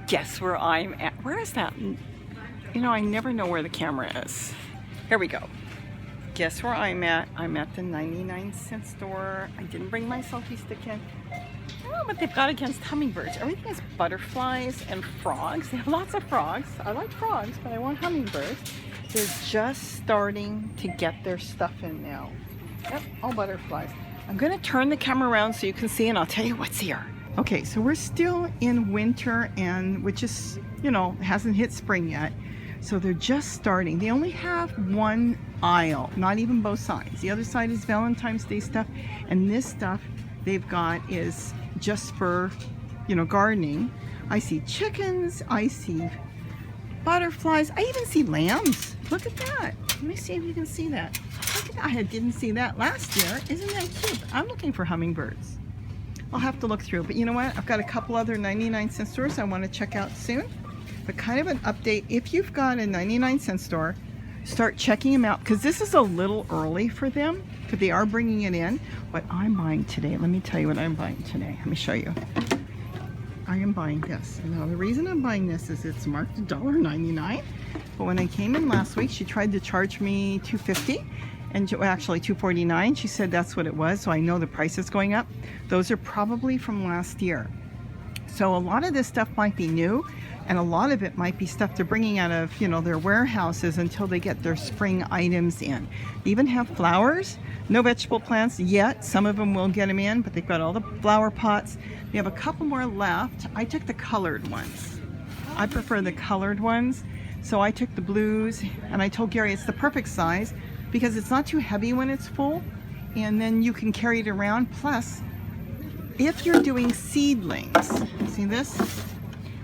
Guess where I'm at? Where is that? You know, I never know where the camera is. Here we go. Guess where I'm at? I'm at the 99-cent store. I didn't bring my selfie stick in. I don't know what they've got against hummingbirds. Everything is butterflies and frogs. They have lots of frogs. I like frogs, but I want hummingbirds. They're just starting to get their stuff in now. Yep, all butterflies. I'm gonna turn the camera around so you can see, and I'll tell you what's here. Okay, so we're still in winter, and which is, you know, hasn't hit spring yet. So they're just starting. They only have one aisle, not even both sides. The other side is Valentine's Day stuff, and this stuff they've got is just for, you know, gardening. I see chickens, I see butterflies, I even see lambs. Look at that. Let me see if you can see that. Look at that. I didn't see that last year. Isn't that cute? I'm looking for hummingbirds. I'll have to look through, but you know what? I've got a couple other 99-cent stores I want to check out soon. But kind of an update, if you've got a 99-cent store, start checking them out, because this is a little early for them, because they are bringing it in. What I'm buying today, let me tell you what I'm buying today. Let me show you. I am buying this. Now the reason I'm buying this is it's marked $1.99, but when I came in last week, she tried to charge me $2.50, and actually $2.49. She said that's what it was, so I know the price is going up. Those are probably from last year. So a lot of this stuff might be new, and a lot of it might be stuff they're bringing out of, you know, their warehouses until they get their spring items in. They even have flowers, no vegetable plants yet. Some of them will get them in, but they've got all the flower pots. They have a couple more left. I took the colored ones. I prefer the colored ones. So I took the blues, and I told Gary it's the perfect size because it's not too heavy when it's full, and then you can carry it around. Plus, if you're doing seedlings, see this?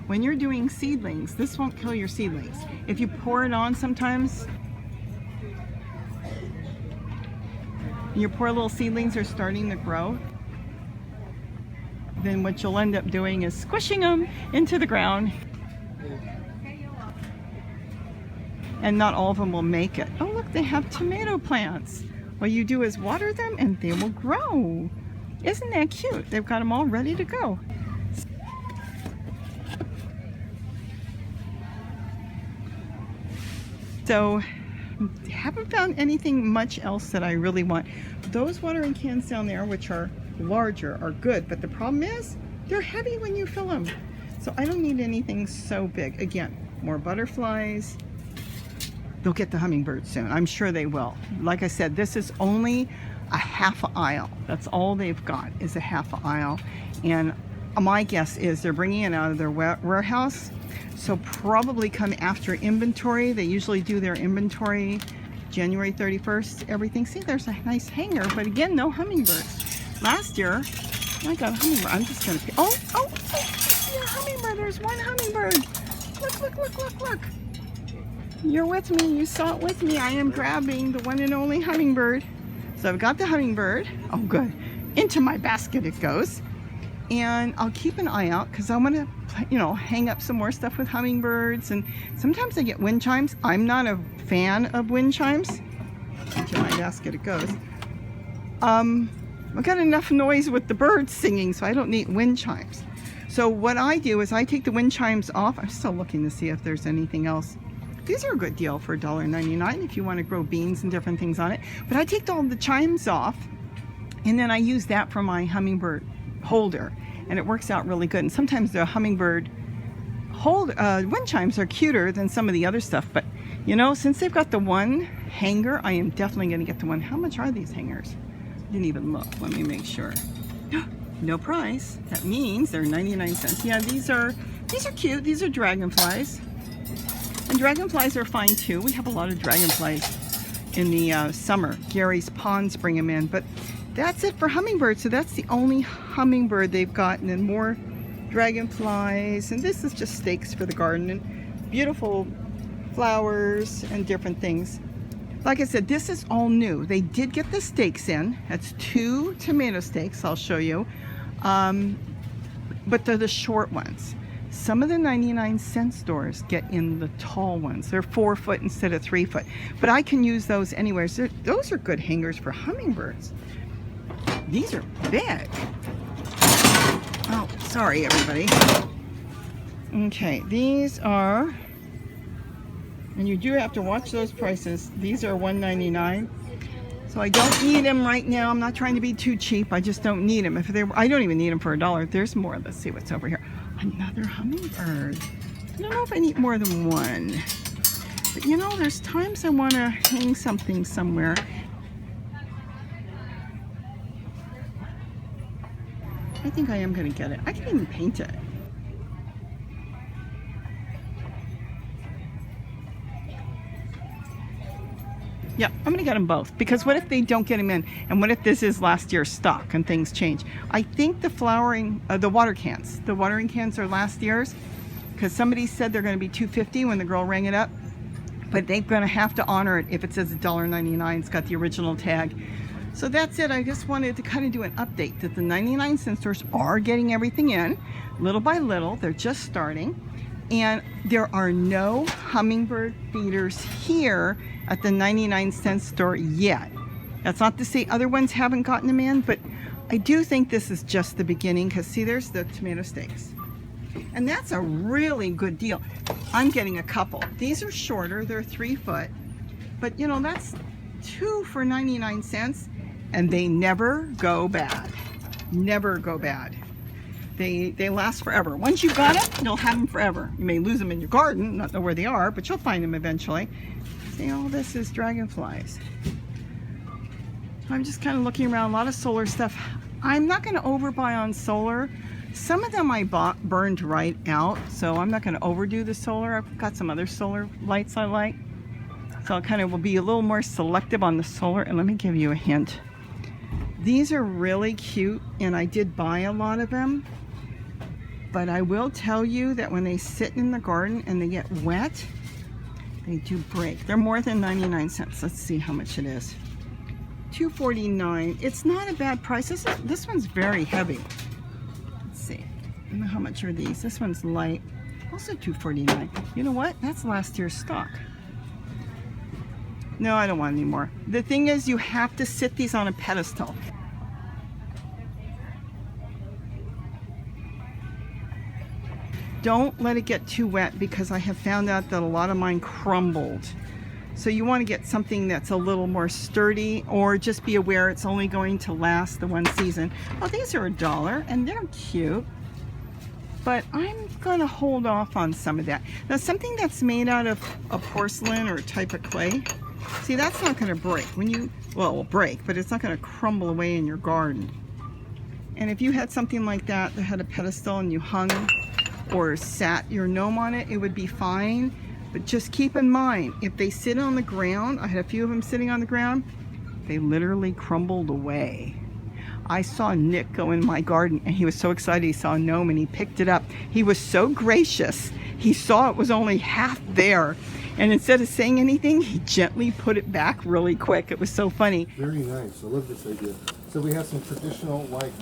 When you're doing seedlings, this won't kill your seedlings. If you pour it on sometimes, your poor little seedlings are starting to grow, then what you'll end up doing is squishing them into the ground. And not all of them will make it. Oh look, they have tomato plants. What you do is water them and they will grow. Isn't that cute? They've got them all ready to go. So, haven't found anything much else that I really want. Those watering cans down there, which are larger, are good, but the problem is they're heavy when you fill them. So I don't need anything so big. Again, more butterflies. They'll get the hummingbirds soon. I'm sure they will. Like I said, this is only a half aisle. That's all they've got is a half aisle. And my guess is they're bringing it out of their warehouse. So probably come after inventory. They usually do their inventory January 31st, everything. See, there's a nice hanger, but again, no hummingbirds. Last year, I got a hummingbird. I'm just gonna, oh, see a hummingbird. There's one hummingbird. Look. You're with me, you saw it with me. I am grabbing the one and only hummingbird. So I've got the hummingbird, oh good, into my basket it goes. And I'll keep an eye out because I want to, you know, hang up some more stuff with hummingbirds. And sometimes I get wind chimes. I'm not a fan of wind chimes. Into my basket it goes. I've got enough noise with the birds singing, so I don't need wind chimes. So what I do is I take the wind chimes off. I'm still looking to see if there's anything else. These are a good deal for $1.99 if you want to grow beans and different things on it. But I take all the chimes off, and then I use that for my hummingbird holder, and it works out really good. And sometimes the hummingbird wind chimes are cuter than some of the other stuff, but you know, since they've got the one hanger, I am definitely going to get the one. How much are these hangers? I didn't even look. Let me make sure. No price. That means they're 99 cents. Yeah, these are cute. These are dragonflies, and dragonflies are fine too. We have a lot of dragonflies in the summer. Gary's ponds bring them in, but that's it for hummingbirds. So that's the only hummingbird they've got, and then more dragonflies, and this is just stakes for the garden and beautiful flowers and different things. Like I said, this is all new. They did get the stakes in. That's 2 tomato stakes, I'll show you, but they're the short ones. Some of the 99-cent stores get in the tall ones. They're 4 foot instead of 3 foot, but I can use those anywhere. So those are good hangers for hummingbirds. These are big. Oh, sorry everybody. Okay, these are, and you do have to watch those prices. These are $1.99. So I don't need them right now. I'm not trying to be too cheap. I just don't need them. If they were, I don't even need them for $1. There's more. Let's see what's over here. Another hummingbird. I don't know if I need more than one. But you know, there's times I want to hang something somewhere. I think I am going to get it. I can even paint it. Yeah, I'm gonna get them both, because what if they don't get them in, and what if this is last year's stock and things change? I think the flowering, the watering cans are last year's, because somebody said they're going to be $2.50 when the girl rang it up, but they're going to have to honor it if it says $1.99. It's got the original tag. So that's it. I just wanted to kind of do an update that the 99-cent stores are getting everything in little by little. They're just starting, and there are no hummingbird feeders here at the 99-cent store yet. That's not to say other ones haven't gotten them in, but I do think this is just the beginning, because see, there's the tomato steaks. And that's a really good deal. I'm getting a couple. These are shorter, they're 3 foot, but you know, that's 2 for 99 cents, and they never go bad. Never go bad. They last forever. Once you've got them, you'll have them forever. You may lose them in your garden, not know where they are, but you'll find them eventually. See, all this is dragonflies. I'm just kind of looking around, a lot of solar stuff. I'm not going to overbuy on solar. Some of them I bought burned right out, so I'm not going to overdo the solar. I've got some other solar lights I like. So I kind of will be a little more selective on the solar. And let me give you a hint. These are really cute, and I did buy a lot of them. But I will tell you that when they sit in the garden and they get wet, they do break. They're more than 99 cents. Let's see how much it is. $2.49. It's not a bad price. This one's very heavy. Let's see. I don't know how much are these. This one's light. Also $2.49. You know what? That's last year's stock. No, I don't want any more. The thing is, you have to sit these on a pedestal. Don't let it get too wet, because I have found out that a lot of mine crumbled. So you want to get something that's a little more sturdy, or just be aware it's only going to last the one season. Oh, these are $1 and they're cute, but I'm going to hold off on some of that. Now, something that's made out of a porcelain or a type of clay, see, that's not going to break. Well, it will break, but it's not going to crumble away in your garden. And if you had something like that that had a pedestal and you hung or sat your gnome on it, it would be fine. But just keep in mind, if they sit on the ground, I had a few of them sitting on the ground, they literally crumbled away. I saw Nick go in my garden, and he was so excited he saw a gnome, and he picked it up. He was so gracious. He saw it was only half there, and instead of saying anything, he gently put it back really quick. It was so funny. Very nice. I love this idea. So we have some traditional, like,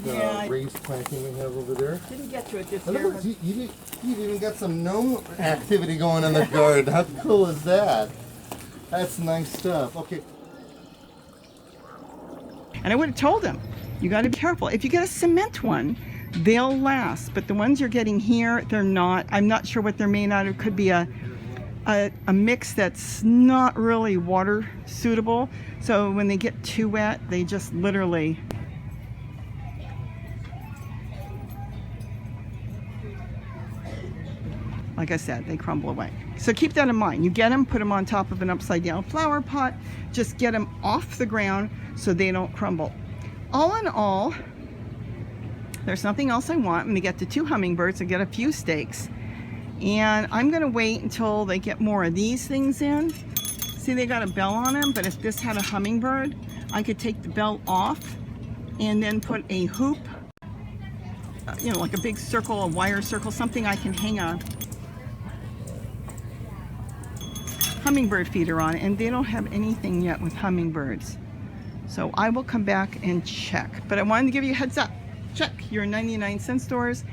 raised planting we have over there. Didn't get to it this year. But you've even got some gnome activity going in the garden. How cool is that? That's nice stuff. Okay. And I would have told him, you got to be careful. If you get a cement one, they'll last. But the ones you're getting here, they're not. I'm not sure what they're made out of. It could be a mix that's not really water suitable. So when they get too wet, they just literally... Like I said, they crumble away. So keep that in mind. You get them, put them on top of an upside down flower pot. Just get them off the ground so they don't crumble. All in all, there's nothing else I want. I'm going to get the 2 hummingbirds and get a few steaks. And I'm going to wait until they get more of these things in. See, they got a bell on them, but if this had a hummingbird, I could take the bell off and then put a hoop, you know, like a big circle, a wire circle, something I can hang a hummingbird feeder on it. And they don't have anything yet with hummingbirds. So I will come back and check. But I wanted to give you a heads up. Check your 99-cent stores.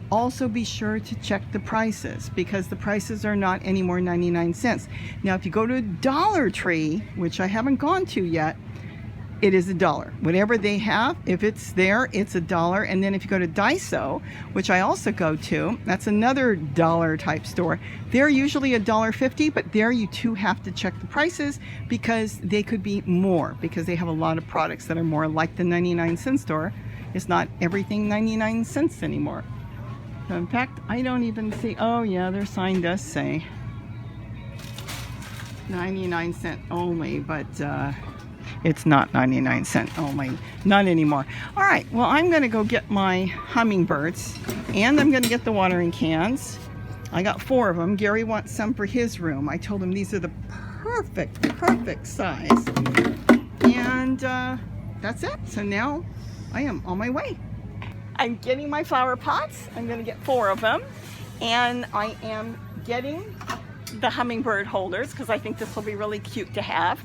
Also be sure to check the prices, because the prices are not anymore 99 cents. Now, if you go to Dollar Tree, which I haven't gone to yet, it is $1. Whatever they have, if it's there, it's $1. And then if you go to Daiso, which I also go to, that's another dollar type store. They're usually $1.50, but there you too have to check the prices because they could be more because they have a lot of products that are more like the 99-cent store. It's not everything 99 cents anymore. So in fact, I don't even see, oh yeah, their sign does say 99-cent only, but it's not 99-cent only, not anymore. All right, well, I'm gonna go get my hummingbirds and I'm gonna get the watering cans. I got 4 of them. Gary wants some for his room. I told him these are the perfect size. And that's it. So now I am on my way. I'm getting my flower pots. I'm gonna get 4 of them. And I am getting the hummingbird holders because I think this will be really cute to have.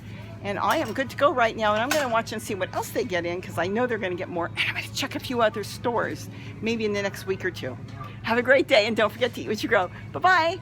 And I am good to go right now, and I'm going to watch and see what else they get in because I know they're going to get more. And I'm going to check a few other stores maybe in the next week or 2. Have a great day, and don't forget to eat what you grow. Bye-bye.